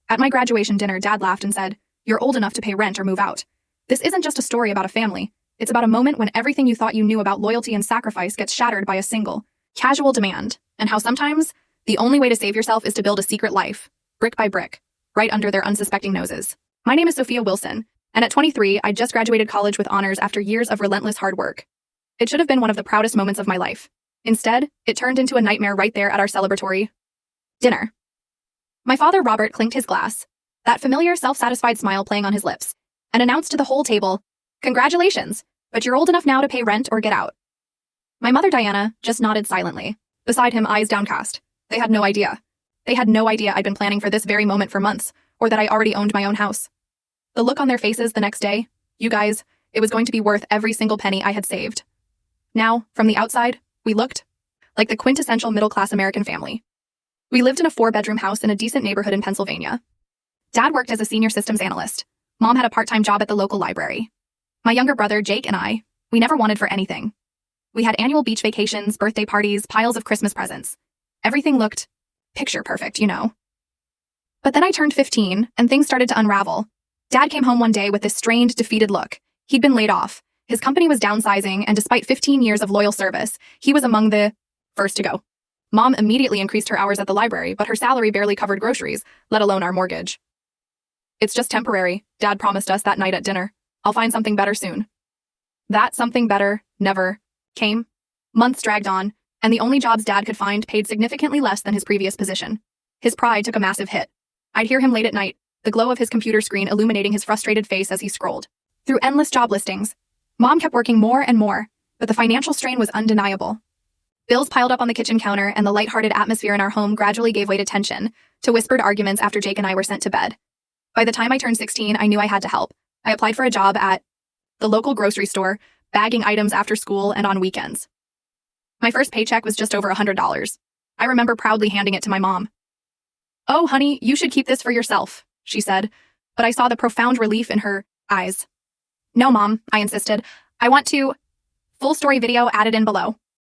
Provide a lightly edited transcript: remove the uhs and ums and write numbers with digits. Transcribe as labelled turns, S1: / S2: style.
S1: At my graduation dinner, Dad laughed and said, "You're old enough to pay rent or move out." This isn't just a story about a family. It's about a moment when everything you thought you knew about loyalty and sacrifice gets shattered by a single, casual demand, and how sometimes the only way to save yourself is to build a secret life, brick by brick, right under their unsuspecting noses. My name is Sophia Wilson, and at 23, I just graduated college with honors after years of relentless hard work. It should have been one of the proudest moments of my life. Instead, it turned into a nightmare right there at our celebratory dinner. My father, Robert, clinked his glass, that familiar self-satisfied smile playing on his lips, and announced to the whole table, "Congratulations, but you're old enough now to pay rent or get out." My mother, Diana, just nodded silently, beside him, eyes downcast. They had no idea. They had no idea I'd been planning for this very moment for months, or that I already owned my own house. The look on their faces the next day, you guys, it was going to be worth every single penny I had saved. Now, from the outside, we looked like the quintessential middle-class American family. We lived in a 4-bedroom house in a decent neighborhood in Pennsylvania. Dad worked as a senior systems analyst. Mom had a part-time job at the local library. My younger brother, Jake, and I, we never wanted for anything. We had annual beach vacations, birthday parties, piles of Christmas presents. Everything looked picture perfect, you know. But then I turned 15, and things started to unravel. Dad came home one day with this strained, defeated look. He'd been laid off. His company was downsizing, and despite 15 years of loyal service, he was among the first to go. Mom immediately increased her hours at the library, but her salary barely covered groceries, let alone our mortgage. "It's just temporary," Dad promised us that night at dinner. "I'll find something better soon." That something better never came. Months dragged on, and the only jobs Dad could find paid significantly less than his previous position. His pride took a massive hit. I'd hear him late at night, the glow of his computer screen illuminating his frustrated face as he scrolled through endless job listings. Mom kept working more and more, but the financial strain was undeniable. Bills piled up on the kitchen counter, and the lighthearted atmosphere in our home gradually gave way to tension, to whispered arguments after Jake and I were sent to bed. By the time I turned 16, I knew I had to help. I applied for a job at the local grocery store, bagging items after school and on weekends. My first paycheck was just over $100. I remember proudly handing it to my mom. "Oh, honey, you should keep this for yourself," she said, but I saw the profound relief in her eyes. "No, Mom," I insisted. "I want to..." Full story video added in below.